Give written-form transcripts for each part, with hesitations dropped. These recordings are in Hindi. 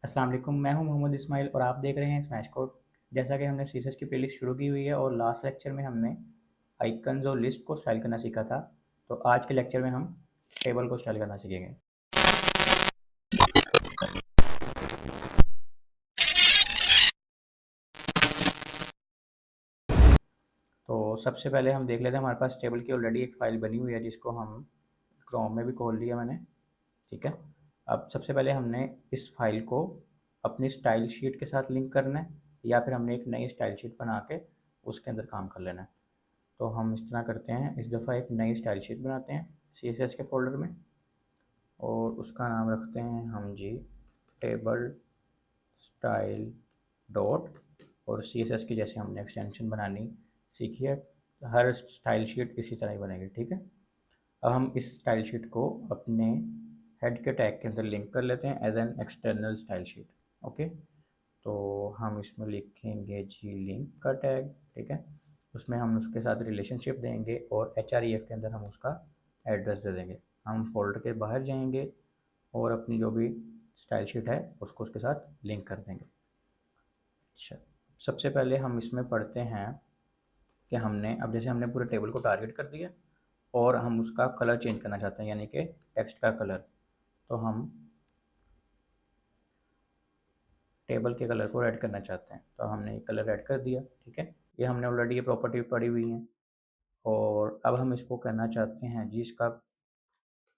अस्सलाम वालेकुम, मैं हूं मोहम्मद इस्माइल और आप देख रहे हैं स्मैश कोड। जैसा कि हमने सीएसएस की प्लेलिस्ट शुरू की हुई है और लास्ट लेक्चर में हमने आइकन्स और लिस्ट को स्टाइल करना सीखा था। तो आज के लेक्चर में हम टेबल को स्टाइल करना सीखेंगे। तो सबसे पहले हम देख लेते हैं, हमारे पास टेबल की ऑलरेडी एक फ़ाइल बनी हुई है जिसको हम क्रोम में भी खोल लिया मैंने। ठीक है। अब सबसे पहले हमने इस फाइल को अपनी स्टाइल शीट के साथ लिंक करना है, या फिर हमने एक नई स्टाइल शीट बना के उसके अंदर काम कर लेना है। तो हम इस तरह करते हैं, इस दफ़ा एक नई स्टाइल शीट बनाते हैं सीएसएस के फोल्डर में, और उसका नाम रखते हैं हम जी टेबल स्टाइल डॉट। और सीएसएस की जैसे हमने एक्सटेंशन बनानी सीखी है, हर स्टाइल शीट इसी तरह ही बनेगी। ठीक है। अब हम इस स्टाइल शीट को अपने हेड के टैग के अंदर लिंक कर लेते हैं as an external style sheet. Okay. तो हम इसमें लिखेंगे जी लिंक का टैग। ठीक है। उसमें हम उसके साथ रिलेशनशिप देंगे और href के अंदर हम उसका एड्रेस दे देंगे। हम फोल्डर के बाहर जाएंगे और अपनी जो भी स्टाइल शीट है उसको उसके साथ लिंक कर देंगे। अच्छा, सबसे पहले हम इसमें पढ़ते हैं कि हमने अब जैसे हमने पूरे टेबल को टारगेट कर दिया और हम उसका कलर चेंज करना चाहते हैं, यानी कि टेक्स्ट का कलर। तो हम टेबल के कलर को रेड करना चाहते हैं, तो हमने ये कलर रेड कर दिया। ठीक है। ये हमने ऑलरेडी ये प्रॉपर्टी पढ़ी हुई है। और अब हम इसको करना चाहते हैं जी इसका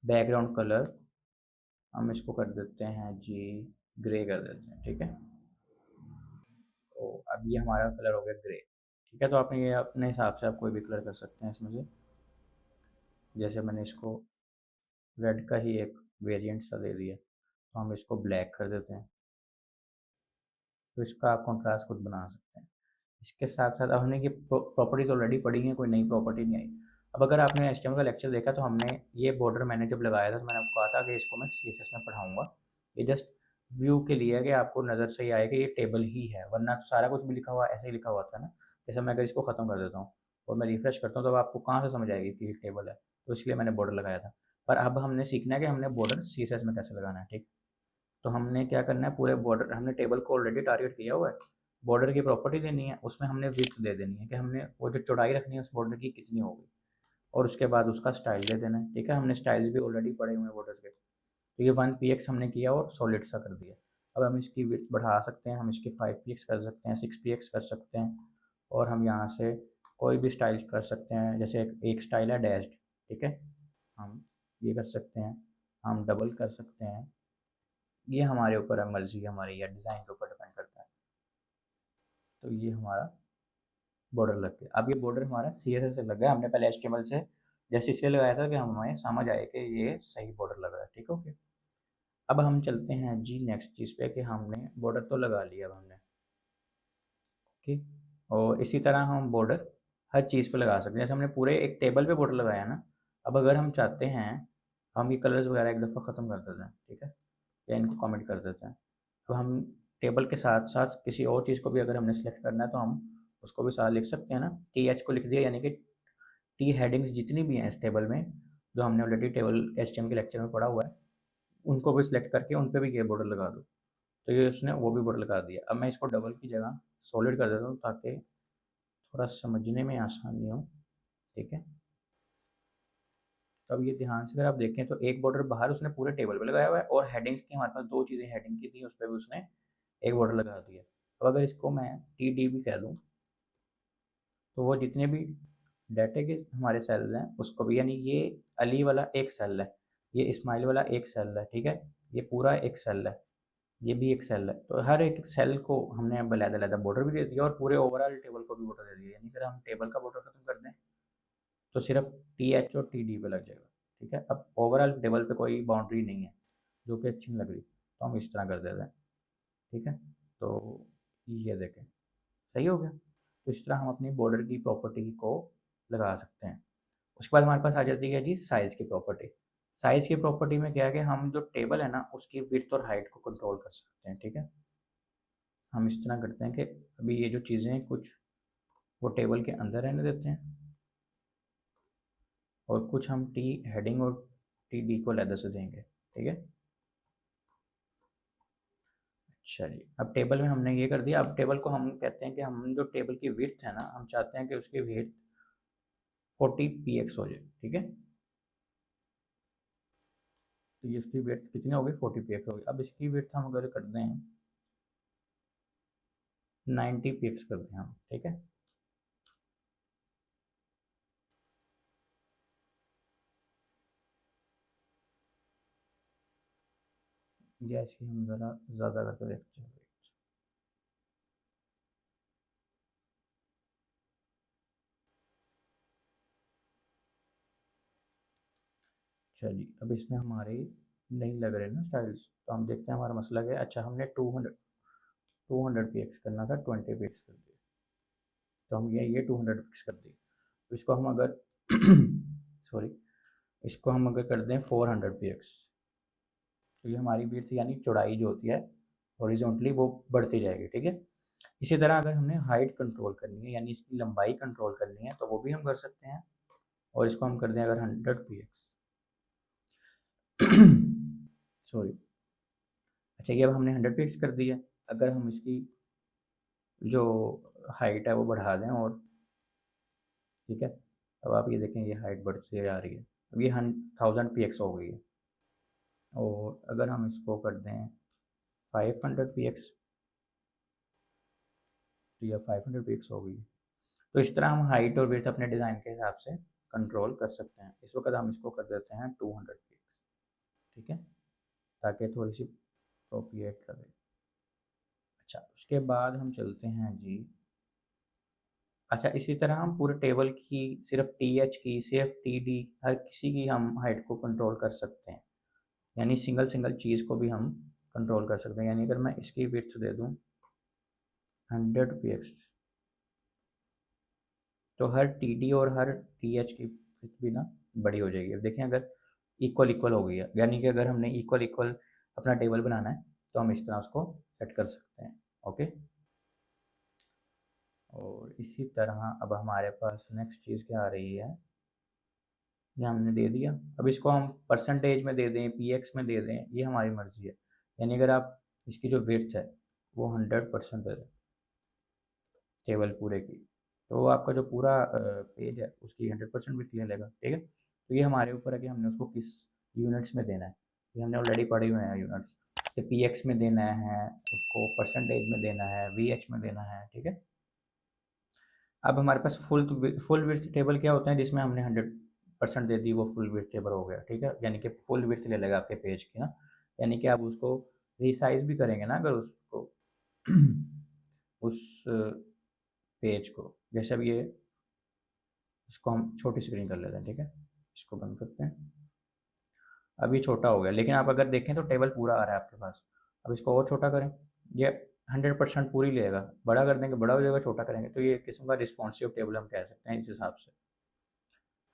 बैकग्राउंड कलर, हम इसको कर देते हैं जी ग्रे कर देते हैं। ठीक है। तो अब ये हमारा कलर हो गया ग्रे। ठीक है। तो आपने ये अपने हिसाब से आप कोई भी कलर कर सकते हैं इसमें से। जैसे मैंने इसको रेड का ही एक वेरिएंट सा दे दिया, तो हम इसको ब्लैक कर देते हैं। तो इसका आप कॉन्ट्रास्ट खुद बना सकते हैं। इसके साथ साथ अब हमने ये प्रॉपर्टीज ऑलरेडी पढ़ी हैं, कोई नई प्रॉपर्टी नहीं आई। अब अगर आपने HTML का लेक्चर देखा तो हमने ये बॉर्डर मैंने जब लगाया था तो मैंने आपको कहा था कि इसको मैं CSS में पढ़ाऊँगा। ये जस्ट व्यू के लिए है कि आपको नज़र से ही आए कि ये टेबल ही है, वरना तो सारा कुछ भी लिखा हुआ ऐसे ही लिखा हुआ था ना। जैसे मैं अगर इसको ख़त्म कर देता हूँ और मैं रिफ्रेश करता हूँ, तो आपको कहाँ से समझ आएगी कि ये टेबल है। तो इसलिए मैंने बॉर्डर लगाया था। पर अब हमने सीखना है कि हमने बॉर्डर CSS में कैसे लगाना है। ठीक। तो हमने क्या करना है, पूरे बॉर्डर हमने टेबल को ऑलरेडी टारगेट किया हुआ है। बॉर्डर की प्रॉपर्टी देनी है, उसमें हमने विड्थ दे देनी है कि हमने वो जो चौड़ाई रखनी है उस बॉर्डर की कितनी होगी, और उसके बाद उसका स्टाइल दे देना है। ठीक है। हमने स्टाइल्स भी ऑलरेडी पढ़े हुए हैं बॉर्डर के। तो ये 1px हमने किया और सॉलिड सा कर दिया। अब हम इसकी विड्थ बढ़ा सकते हैं, हम इसकी 5px कर सकते हैं, 6px कर सकते हैं। और हम यहाँ से कोई भी स्टाइल कर सकते हैं, जैसे एक स्टाइल है डैश्ड। ठीक है। हम ये कर सकते हैं, हम डबल कर सकते हैं। ये हमारे ऊपर है, मर्जी हमारी या डिज़ाइन के ऊपर डिपेंड करता है। तो ये हमारा बॉर्डर लग गया। अब ये बॉर्डर हमारा CSS से लग गया, हमने पहले HTML से जैसे इसलिए लगाया था कि हमें समझ आए कि ये सही बॉर्डर लग रहा है। ठीक है। ओके। अब हम चलते हैं जी नेक्स्ट चीज़ पे कि हमने बॉर्डर तो लगा लिया अब हमने। ओके। और इसी तरह हम बॉर्डर हर चीज़ पे लगा सकते हैं। जैसे हमने पूरे एक टेबल पे बॉर्डर लगाया ना, अब अगर हम चाहते हैं हम ये कलर्स वगैरह एक दफ़ा ख़त्म कर देते हैं। ठीक है। या इनको कमेंट कर देते हैं। तो हम टेबल के साथ साथ किसी और चीज़ को भी अगर हमने सेलेक्ट करना है तो हम उसको भी साथ लिख सकते हैं ना। TH को लिख दिया, यानी कि टी हेडिंग्स जितनी भी हैं इस टेबल में, जो हमने ऑलरेडी टेबल HTML के लेक्चर में पढ़ा हुआ है, उनको भी सिलेक्ट करके उन पे भी ये बॉर्डर लगा दो। तो ये उसने वो भी बॉर्डर लगा दिया। अब मैं इसको डबल की जगह सॉलिड कर देता हूँ ताकि थोड़ा समझने में आसानी हो। ठीक है। तो अब ये ध्यान से अगर आप देखें तो एक बॉर्डर बाहर उसने पूरे टेबल पे लगाया हुआ है, और हेडिंग्स की हमारे पास दो चीज़ें हेडिंग की थी उस पर भी उसने एक बॉर्डर लगा दिया। अब अगर इसको मैं TD भी कह दूँ तो वो जितने भी डाटे के हमारे सेल्स हैं उसको भी, यानी ये अली वाला एक सेल है, ये इस्माइल वाला एक सेल है। ठीक है। ये पूरा एक सेल है, ये भी एक सेल है। तो हर एक सेल को हमने अब अलग-अलग बॉर्डर भी दे दिया और पूरे ओवरऑल टेबल को भी बॉर्डर दे दिया। यानी अगर हम टेबल का बॉर्डर खत्म कर दें तो सिर्फ TH और TD पे लग जाएगा। ठीक है। अब ओवरऑल टेबल पे कोई बाउंड्री नहीं है जो कि अच्छी नहीं लग रही, तो हम इस तरह कर देते हैं। ठीक है। तो ये देखें, सही हो गया। तो इस तरह हम अपनी बॉर्डर की प्रॉपर्टी को लगा सकते हैं। उसके बाद हमारे पास आ जाती है जी साइज़ की प्रॉपर्टी। साइज़ की प्रॉपर्टी में क्या है कि हम जो टेबल है ना उसकी विड्थ और हाइट को कंट्रोल कर सकते हैं। ठीक है। हम इस तरह करते हैं कि अभी ये जो चीज़ें हैं कुछ वो टेबल के अंदर रहने देते हैं, और कुछ हम टी हेडिंग और TD को अलग से देंगे। ठीक है। चलिए, अब टेबल में हमने ये कर दिया। अब टेबल को हम कहते हैं कि हम जो टेबल की विड्थ है ना, हम चाहते हैं कि उसकी विड्थ 40 px हो जाए, ठीक है। तो ये इसकी विड्थ कितनी होगी, 40 px होगी। अब इसकी विड्थ हम अगर कर दें 90 px कर दें हम, ठीक है। या इसकी हम ज़रा ज़्यादा करके देखते हैं। चलिए, अब इसमें हमारे नहीं लग रहे ना स्टाइल्स, तो हम देखते हैं हमारा मसला क्या है। अच्छा, हमने 200 px करना था, 20 px कर दिया। तो हम ये 200 px कर दी। तो इसको हम अगर सॉरी, इसको हम अगर कर दें 400 px, तो ये हमारी विड्थ यानी चौड़ाई जो होती है हॉरिजॉन्टली वो बढ़ती जाएगी, ठीक है। इसी तरह अगर हमने हाइट कंट्रोल करनी है यानी इसकी लंबाई कंट्रोल करनी है, तो वो भी हम कर सकते हैं। और इसको हम कर दें अगर 100 px सॉरी। अच्छा, ये अब हमने 100 px कर दिया। अगर हम इसकी जो हाइट है वो बढ़ा दें, और ठीक है, अब आप ये देखें ये हाइट बढ़ती जा रही है। अब ये 1000 px हो गई है। और अगर हम इसको कर दें 500 px, तो यह 500 px हो गई है। तो इस तरह हम हाइट और विड्थ अपने डिज़ाइन के हिसाब से कंट्रोल कर सकते हैं। इस वक्त हम इसको कर देते हैं 200 px, ठीक है, ताकि थोड़ी सी अप्रोप्रिएट लगे। अच्छा, उसके बाद हम चलते हैं जी। अच्छा, इसी तरह हम पूरे टेबल की सिर्फ टी एच की, सिर्फ टी डी, हर किसी की हम हाइट को कंट्रोल कर सकते हैं। यानी सिंगल सिंगल चीज़ को भी हम कंट्रोल कर सकते हैं। यानी अगर मैं इसकी विड्थ दे दूँ 100 px, तो हर टी डी और हर टी एच की विड्थ भी ना बड़ी हो जाएगी। अब देखें, अगर इक्वल इक्वल हो गई है, यानी कि अगर हमने इक्वल इक्वल अपना टेबल बनाना है, तो हम इस तरह उसको सेट कर सकते हैं। ओके, और इसी तरह अब हमारे पास नेक्स्ट चीज़ क्या आ रही है, ये हमने दे दिया। अब इसको हम परसेंटेज में दे दें, पीएक्स में दे दें, ये हमारी मर्ज़ी है। यानी अगर आप इसकी जो विड्थ है वो 100% दे दें टेबल पूरे की, तो आपका जो पूरा पेज है उसकी 100% विड्थ ले लेगा, ठीक है। तो ये हमारे ऊपर है कि हमने उसको किस यूनिट्स में देना है। ये हमने ऑलरेडी पढ़े हुए हैं यूनिट्स, कि पीएक्स में देना है, उसको परसेंटेज में देना है, वीएच में देना है, ठीक है। अब हमारे पास फुल विड्थ टेबल क्या होता है, जिसमें हमने 100% दे दी, वो फुल विड्थ टेबल हो गया, ठीक है। यानी कि फुल विड्थ ले लेगा आपके पेज की ना। यानी कि आप उसको रिसाइज भी करेंगे ना अगर उसको उस पेज को, जैसे अब ये, इसको हम छोटी स्क्रीन कर लेते हैं, ठीक है। इसको बंद करते हैं। अब ये छोटा हो गया, लेकिन आप अगर देखें तो टेबल पूरा आ रहा है आपके पास। अब इसको और छोटा करें, ये 100% पूरी लेगा। बड़ा कर देंगे बड़ा हो जाएगा, छोटा करेंगे तो ये किस्म का रिस्पॉन्सिव टेबल हम कह सकते हैं इस हिसाब से।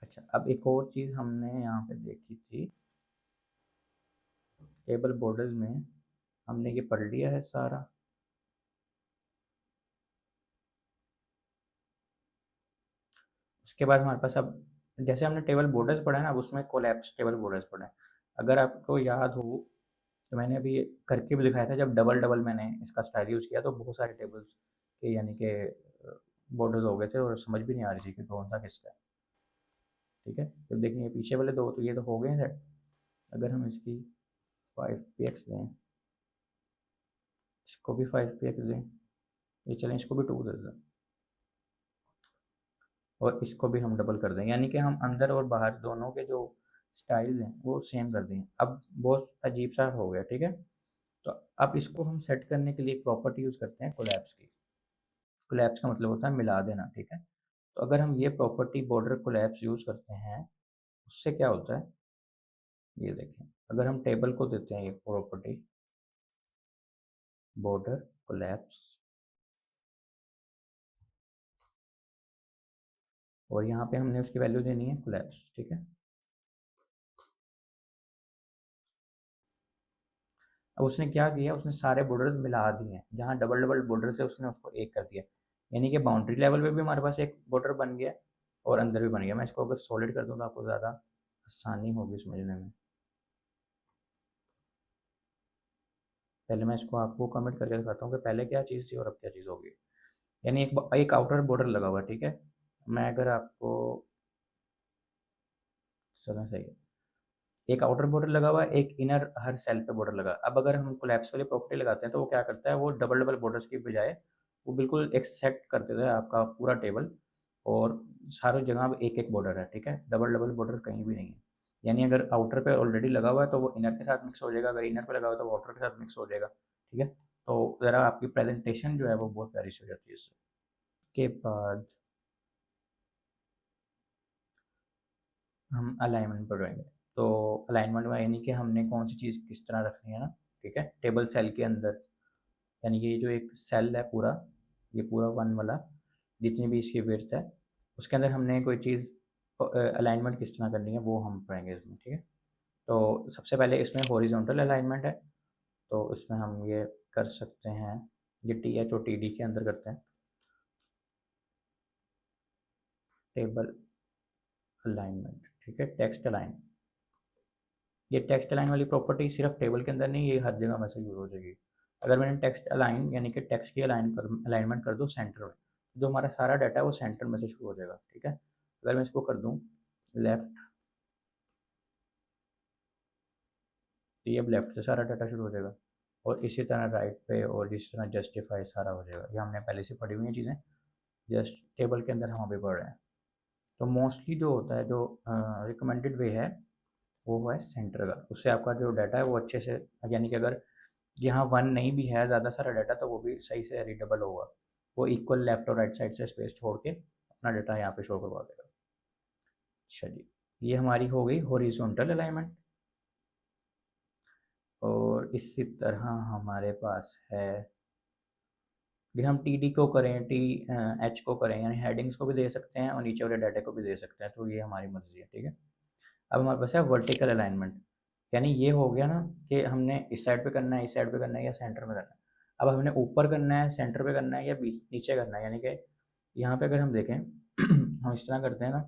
अच्छा, अब एक और चीज़ हमने यहाँ पे देखी थी, टेबल बॉर्डर्स में हमने ये पढ़ लिया है सारा। उसके बाद हमारे पास अब, जैसे हमने टेबल बॉर्डर्स पढ़ा है ना, अब उसमें कोलैप्स टेबल बॉर्डर्स पढ़े हैं। अगर आपको याद हो, तो मैंने अभी करके भी दिखाया था, जब डबल डबल मैंने इसका स्टाइल यूज़ किया तो बहुत सारे टेबल्स के यानी कि बॉर्डर्स हो गए थे और समझ भी नहीं आ रही थी कि कौन सा किसका है, ठीक है। तो देखेंगे पीछे वाले दो तो ये तो हो गए हैं सेट। अगर हम इसकी 5px दें, इसको भी 5px दें, ये चलें इसको भी 2 दे दें, और इसको भी हम डबल कर दें, यानी कि हम अंदर और बाहर दोनों के जो स्टाइल्स हैं वो सेम कर दें। अब बहुत अजीब सा हो गया, ठीक है। तो अब इसको हम सेट करने के लिए एक प्रॉपर्टी यूज़ करते हैं कोलैप्स की। कोलैप्स का मतलब होता है मिला देना, ठीक है। तो अगर हम ये प्रॉपर्टी बॉर्डर कोलैप्स यूज़ करते हैं, उससे क्या होता है, ये देखें। अगर हम टेबल को देते हैं ये प्रॉपर्टी बॉर्डर कोलैप्स, और यहाँ पे हमने उसकी वैल्यू देनी है कोलैप्स, ठीक है। अब उसने क्या किया, उसने सारे बॉर्डर्स मिला दिए हैं, जहाँ डबल डबल बॉर्डर से उसने उसको एक कर दिया। यानी कि बाउंड्री लेवल पे भी हमारे पास एक बॉर्डर बन गया और अंदर भी बन गया। मैं इसको अगर सॉलिड कर दूँ तो आपको ज़्यादा आसानी होगी समझने में। पहले मैं इसको आपको कमेंट करके दिखाता हूँ कि पहले क्या चीज़ थी और अब क्या चीज़ होगी। यानी एक आउटर बॉर्डर लगा हुआ है, ठीक है। मैं अगर आपको समय सही है, एक आउटर बॉर्डर लगा हुआ है, एक इनर हर सेल पे बॉर्डर लगा। अब अगर हम कोलैप्स वाली प्रॉपर्टी लगाते हैं तो वो क्या करता है, वो डबल डबल बॉर्डर्स की बजाय वो बिल्कुल एक सेट कर देता है आपका पूरा टेबल, और सारी जगह अब एक एक बॉर्डर है, ठीक है। डबल डबल बॉर्डर कहीं भी नहीं है। यानी अगर आउटर पे ऑलरेडी लगा हुआ है तो वो इनर के साथ मिक्स हो जाएगा, अगर इनर पे लगा हुआ है तो वो आउटर के साथ मिक्स हो जाएगा, ठीक है। तो ज़रा आपकी प्रेजेंटेशन जो है वो बहुत प्यारी सी हो जाती है इससे। उसके बाद हम अलाइनमेंट पर जाएंगे। तो अलाइनमेंट में यानी कि हमने कौन सी चीज़ किस तरह रखनी है ना, ठीक है। टेबल सेल के अंदर, यानी कि ये जो एक सेल है पूरा, ये पूरा वन वाला, जितनी भी इसकी विड्थ है, उसके अंदर हमने कोई चीज़ अलाइनमेंट किस तरह करनी है वो हम पढ़ेंगे इसमें, ठीक है। तो सबसे पहले इसमें हॉरिजॉन्टल अलाइनमेंट है, तो इसमें हम ये कर सकते हैं, ये टी एच और टी डी के अंदर करते हैं, टेबल अलाइनमेंट, ठीक है। टेक्स्ट अलाइन, ये टेक्स्ट अलाइन वाली प्रॉपर्टी सिर्फ टेबल के अंदर नहीं, ये हर जगह में से यूज हो जाएगी। अगर मैंने टेक्स्ट अलाइन यानी कि टेक्स्ट की अलाइनमेंट कर दूँ सेंटर में, जो हमारा सारा डाटा है वो सेंटर में से शुरू हो जाएगा, ठीक है। अगर मैं इसको कर दूँ लेफ्ट, तो ये अब लेफ्ट से सारा डाटा शुरू हो जाएगा, और इसी तरह राइट पे और इसी तरह जस्टिफाई सारा हो जाएगा। ये हमने पहले से पढ़ी हुई हैं चीज़ें, जस्ट टेबल के अंदर हम अभी पढ़ रहे हैं। तो मोस्टली जो होता है, जो रिकमेंडेड वे है वो है सेंटर का, उससे आपका जो डाटा है वो अच्छे से, यानी कि अगर यहाँ वन नहीं भी है ज़्यादा सारा डाटा तो वो भी सही से रीडेबल होगा, वो इक्वल लेफ्ट और राइट साइड से स्पेस छोड़ के अपना डाटा यहाँ पे शो करवा देगा। अच्छा जी, ये हमारी हो गई हॉरिजॉन्टल अलाइनमेंट। और इसी तरह हमारे पास है, भी हम टी डी को करें, टी एच को करें, यानी हेडिंग्स को भी दे सकते हैं और नीचे वाले डाटा को भी दे सकते हैं, तो ये हमारी मर्जी है, ठीक है। अब हमारे पास है वर्टिकल अलाइनमेंट, यानी ये हो गया ना कि हमने इस साइड पे करना है, इस साइड पे करना है या सेंटर में करना है। अब हमने ऊपर करना है, सेंटर पे करना है या बीच नीचे करना है, यानी कि यहाँ पे अगर हम देखें हम इस तरह करते हैं ना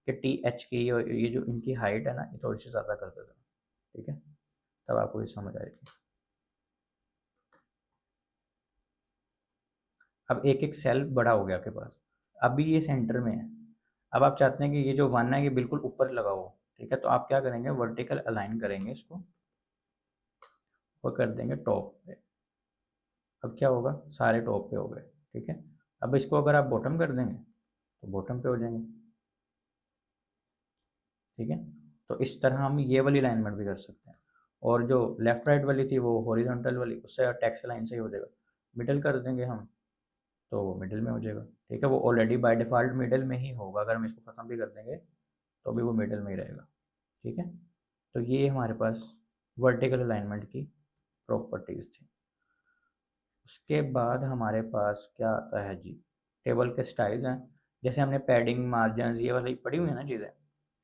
कि टी एच की और ये जो इनकी हाइट है ना, ये थोड़ी सी ज़्यादा कर देते हैं, ठीक है। तब आपको ये समझ आएगी। अब एक एक सेल बड़ा हो गया आपके पास, अभी ये सेंटर में है। अब आप चाहते हैं कि ये जो वन है ये बिल्कुल ऊपर लगा हो, ठीक है। तो आप क्या करेंगे, वर्टिकल अलाइन करेंगे इसको और कर देंगे टॉप पे। अब क्या होगा, सारे टॉप पे हो गए, ठीक है। अब इसको अगर आप बॉटम कर देंगे तो बॉटम पे हो जाएंगे, ठीक है। तो इस तरह हम ये वाली अलाइनमेंट भी कर सकते हैं। और जो लेफ्ट राइट वाली थी वो हॉरिजॉन्टल वाली, उससे टेक्स्ट लाइन से ही हो जाएगा। मिडल कर देंगे हम तो वो मिडल में हो जाएगा, ठीक है। वो ऑलरेडी बाय डिफ़ॉल्ट मिडल में ही होगा, अगर हम इसको ख़त्म भी कर देंगे तो भी वो मिडल में ही रहेगा, ठीक है। तो ये हमारे पास वर्टिकल अलाइनमेंट की प्रॉपर्टीज़ थी। उसके बाद हमारे पास क्या आता है जी, टेबल के स्टाइल हैं। जैसे हमने पैडिंग, मार्जिन, ये वाली पढ़ी हुई है ना चीज़ें,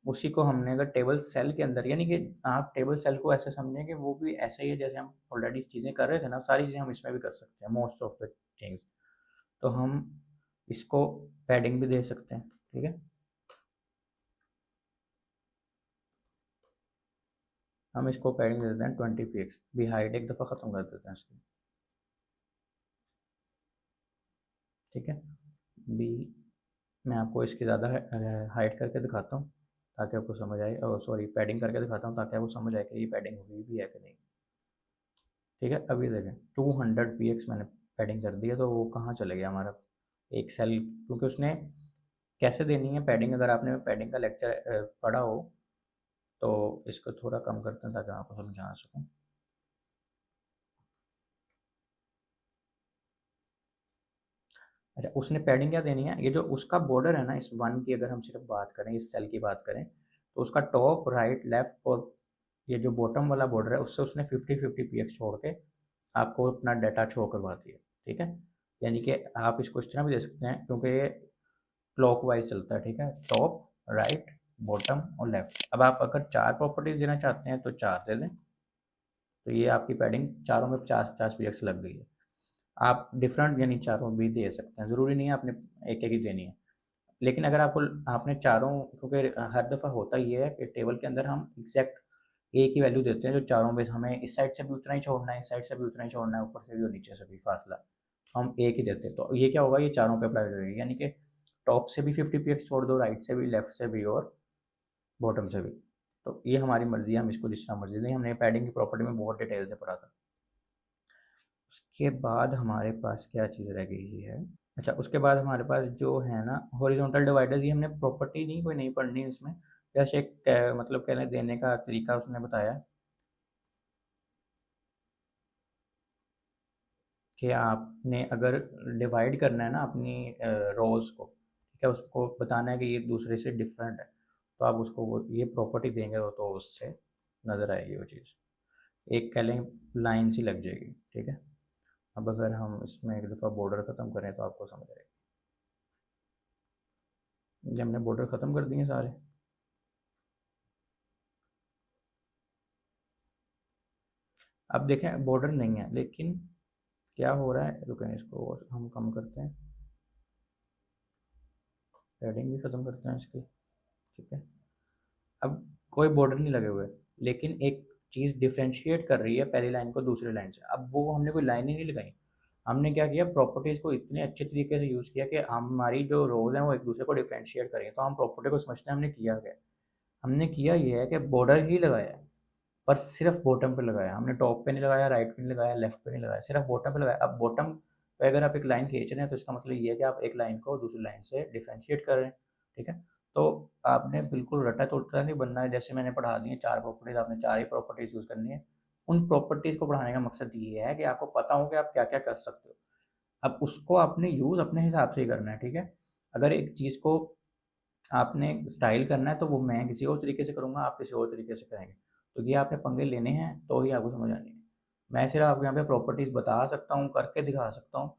उसी को हमने अगर टेबल सेल के अंदर, यानी कि आप टेबल सेल को ऐसे समझें कि वो भी ऐसे ही है जैसे हम ऑलरेडी चीज़ें कर रहे थे ना, सारी चीज़ें हम इसमें भी कर सकते हैं, मोस्ट ऑफ द थिंग्स। तो हम इसको पैडिंग भी दे सकते हैं, ठीक है। हम इसको पैडिंग दे देते हैं 20 px, भी हाइट एक दफ़ा ख़त्म कर देते हैं इसकी, ठीक है। बी, मैं आपको इसकी ज़्यादा हाइट करके दिखाता हूँ ताकि आपको समझ आए, और सॉरी पैडिंग करके दिखाता हूँ ताकि आपको समझ आए कि ये पैडिंग हुई भी है कि नहीं, ठीक है। अभी देखें 200 px मैंने पैडिंग कर दी है, तो वो कहाँ चले गया हमारा एक सेल, क्योंकि उसने कैसे देनी है पैडिंग, अगर आपने पैडिंग का लेक्चर पढ़ा हो तो इसको थोड़ा कम करते हैं ताकि मैं आपको समझा सकूँ। अच्छा, उसने पैडिंग क्या देनी है, ये जो उसका बॉर्डर है ना इस वन की, अगर हम सिर्फ बात करें, इस सेल की बात करें, तो उसका टॉप, राइट, लेफ्ट और ये जो बॉटम वाला बॉर्डर है उससे उसने 50-50 px छोड़ के आपको अपना डाटा शो करवा दिया, ठीक है। यानी कि आप इसको इस तरह भी दे सकते हैं, क्योंकि ये क्लॉक वाइज चलता है, ठीक है। टॉप, राइट, बॉटम और लेफ्ट। अब आप अगर 4 प्रॉपर्टीज देना चाहते हैं तो 4 दे दें, तो ये आपकी पैडिंग चारों में 50-50 px लग गई है। आप डिफरेंट यानी चारों भी दे सकते हैं, ज़रूरी नहीं है आपने एक एक ही देनी है। लेकिन अगर आपको आपने चारों, क्योंकि हर दफ़ा होता ये है कि टेबल के अंदर हम एग्जैक्ट एक ही वैल्यू देते हैं जो चारों में, हमें इस साइड से भी उतना ही छोड़ना है, इस साइड से भी उतना ही छोड़ना है, ऊपर से भी और नीचे से भी फासला हम एक ही देते हैं। तो ये क्या होगा, ये चारों पे अप्लाई हो जाएगी, यानी कि टॉप से भी 50 px छोड़ दो, राइट से भी, लेफ्ट से भी और बॉटम से भी। तो ये हमारी मर्जी है, हम इसको जिस तरह मर्जी दें। हमने पैडिंग की प्रॉपर्टी में बहुत डिटेल से पढ़ा था। उसके बाद हमारे पास क्या चीज़ रह गई है, अच्छा उसके बाद हमारे पास जो है ना हॉरिजॉन्टल डिवाइडर, ये हमने प्रॉपर्टी नहीं कोई नहीं पढ़नी इसमें, जैसे एक मतलब कहने देने का तरीका उसने बताया कि आपने अगर डिवाइड करना है ना अपनी रोज़ को, ठीक है, उसको बताना है कि ये दूसरे से डिफरेंट है, तो आप उसको वो ये प्रॉपर्टी देंगे तो उससे नज़र आएगी वो चीज़, एक कह लें लाइन सी लग जाएगी, ठीक है। अब अगर हम इसमें एक दफ़ा बॉर्डर ख़त्म करें तो आपको समझ आएगी। ये हमने बॉर्डर ख़त्म कर दिए सारे। अब देखें बॉर्डर नहीं है, लेकिन क्या हो रहा है, रुकें इसको और हम कम करते हैं, हेडिंग भी ख़त्म करते हैं इसकी, ठीक है। अब कोई बॉर्डर नहीं लगे हुए, लेकिन एक चीज़ डिफ्रेंशिएट कर रही है पहली लाइन को दूसरी लाइन से। अब वो हमने कोई लाइन ही नहीं लगाई, हमने क्या किया, प्रॉपर्टीज़ को इतने अच्छे तरीके से यूज़ किया कि हमारी जो रोज़ हैं वो एक दूसरे को डिफ्रेंशिएट करें। तो हम प्रॉपर्टी को समझते हैं हमने किया क्या, हमने किया ये है कि बॉर्डर ही लगाया है, पर सिर्फ बॉटम पे लगाया, हमने टॉप पे नहीं लगाया, राइट पे नहीं लगाया, लेफ्ट पे नहीं लगाया, सिर्फ बॉटम पे लगाया। अब बॉटम पे अगर आप एक लाइन खींच रहे हैं तो इसका मतलब ये है कि आप एक लाइन को दूसरी लाइन से डिफ्रेंशिएट कर रहे हैं, ठीक है। तो आपने बिल्कुल रटा तोटा नहीं बनना है, जैसे मैंने पढ़ा दी है 4 प्रॉपर्टीज़, आपने 4 ही प्रॉपर्टीज़ यूज़ करनी है। उन प्रॉपर्टीज़ को पढ़ाने का मकसद ये है कि आपको पता हो कि आप क्या-क्या कर सकते हो। अब उसको आपने यूज़ अपने हिसाब से ही करना है, ठीक है। अगर एक चीज़ को आपने स्टाइल करना है तो वो मैं किसी और तरीके से करूँगा, आप किसी और तरीके से करेंगे। तो ये आपने पंगे लेने हैं तो ही आपको समझ आनी है। मैं सिर्फ आपको यहाँ पे प्रॉपर्टीज़ बता सकता हूँ, करके दिखा सकता हूँ,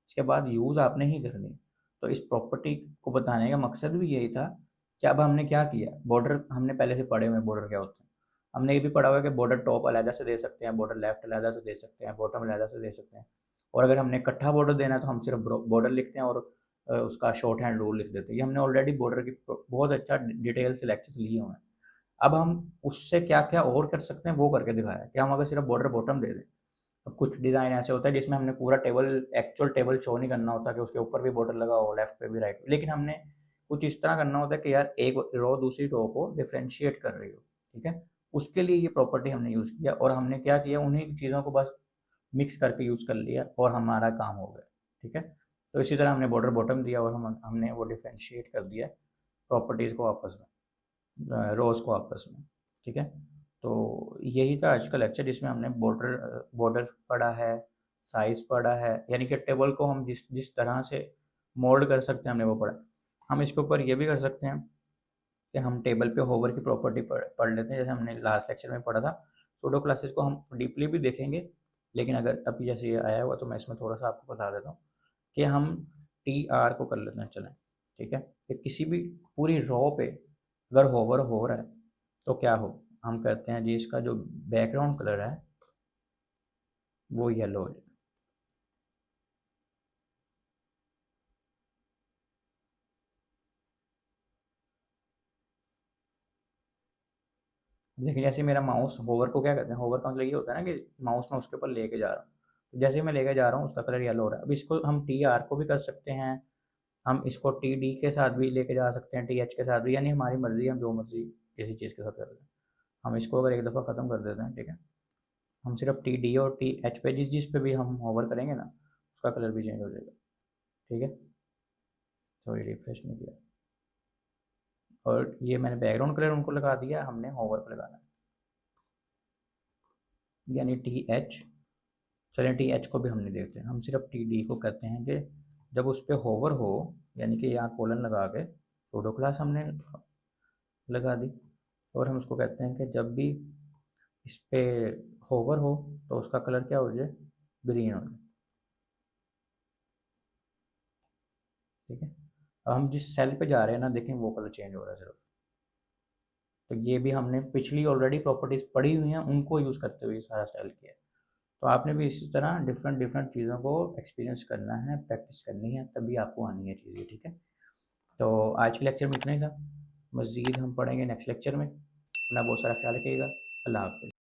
इसके बाद यूज़ आपने ही करनी है। तो इस प्रॉपर्टी को बताने का मकसद भी यही था कि अब हमने क्या किया, बॉर्डर हमने पहले से पढ़े हुए हैं बॉर्डर क्या होते हैं। हमने ये भी पढ़ा हुआ है कि बॉर्डर टॉप अलहदा से दे सकते हैं, बॉर्डर लेफ्ट अलहदा से दे सकते हैं, बॉटम अलहदा से दे सकते हैं। और अगर हमने इकट्ठा बॉर्डर देना है तो हम सिर्फ बॉर्डर लिखते हैं और उसका शॉर्ट हैंड रूल लिख देते हैं। ये हमने ऑलरेडी बॉर्डर की बहुत अच्छा डिटेल से लेक्चर्स लिए हुए हैं। अब हम उससे क्या-क्या और कर सकते हैं वो करके दिखाया है कि हम अगर सिर्फ बॉर्डर बॉटम दे दें। अब कुछ डिज़ाइन ऐसे होता है जिसमें हमने पूरा टेबल एक्चुअल टेबल शो नहीं करना होता कि उसके ऊपर भी बॉर्डर लगा हो, लेफ्ट पे भी, राइट पे। लेकिन हमने कुछ इस तरह करना होता है कि यार एक रो दूसरी रो को डिफरेंशिएट कर रही हो, ठीक है? उसके लिए ये प्रॉपर्टी हमने यूज़ किया और हमने क्या किया, उन्हीं चीज़ों को बस मिक्स करके यूज़ कर लिया और हमारा काम हो गया, ठीक है? तो इसी तरह हमने बॉर्डर बॉटम दिया और हमने वो डिफरेंशिएट कर दिया प्रॉपर्टीज़ को आपस में, रोज़ को आपस में, ठीक है? तो यही था आज का लेक्चर जिसमें हमने बॉर्डर बॉर्डर पढ़ा है, साइज़ पढ़ा है, यानी कि टेबल को हम जिस जिस तरह से मोल्ड कर सकते हैं हमने वो पढ़ा। हम इसके ऊपर ये भी कर सकते हैं कि हम टेबल पे होवर की प्रॉपर्टी पढ़ लेते हैं, जैसे हमने लास्ट लेक्चर में पढ़ा था। सूडो क्लासेस को हम डीपली भी देखेंगे, लेकिन अगर अभी जैसे ये आया हुआ तो मैं इसमें थोड़ा-सा आपको बता देता हूँ कि हम टी आर को कर लेते हैं, चलें, ठीक है? कि किसी भी पूरी रो पे अगर होवर हो रहा है तो क्या हो, हम कहते हैं जी इसका जो बैकग्राउंड कलर है वो येलो हो जाए। लेकिन जैसे मेरा माउस होवर को क्या कहते हैं, होवर का मतलब ये होता है ना कि माउस मैं उसके ऊपर लेके जा रहा हूँ, तो जैसे ही मैं लेके जा रहा हूँ उसका कलर येलो हो रहा है। अब इसको हम टी आर को भी कर सकते हैं, हम इसको टी डी के साथ भी लेके जा सकते हैं, टी एच के साथ भी, यानी हमारी मर्जी, हम जो मर्जी किसी चीज़ के साथ कर दें। हम इसको अगर एक दफ़ा ख़त्म कर देते हैं, ठीक है, हम सिर्फ टी डी और टी एच पे जिस जिस पे भी हम होवर करेंगे ना उसका कलर भी चेंज हो जाएगा, ठीक है। सॉरी रिफ्रेश नहीं किया, और ये मैंने बैकग्राउंड कलर उनको लगा दिया, हमने होवर पर लगाना है, यानी टी एच। चलें टी एच को भी हम नहीं देखते, हम सिर्फ टी डी को कहते हैं कि जब उस पर होवर हो, यानी कि यहाँ कोलन लगा के सूडो क्लास हमने लगा दी, और हम उसको कहते हैं कि जब भी इस पे होवर हो तो उसका कलर क्या हो जाए, ग्रीन हो जाए, ठीक है। अब हम जिस सेल पे जा रहे हैं ना, देखें वो कलर चेंज हो रहा है सिर्फ। तो ये भी हमने पिछली ऑलरेडी प्रॉपर्टीज़ पढ़ी हुई हैं उनको यूज़ करते हुए सारा स्टाइल किया है। तो आपने भी इसी तरह डिफरेंट डिफरेंट चीज़ों को एक्सपीरियंस करना है, प्रैक्टिस करनी है, तभी आपको आनी है चीज़ें, ठीक है। तो आज के लेक्चर में इतना ही था, मज़ीद हम पढ़ेंगे नेक्स्ट लेक्चर में। अपना बहुत सारा ख्याल रखिएगा। अल्लाह हाफ़िज़।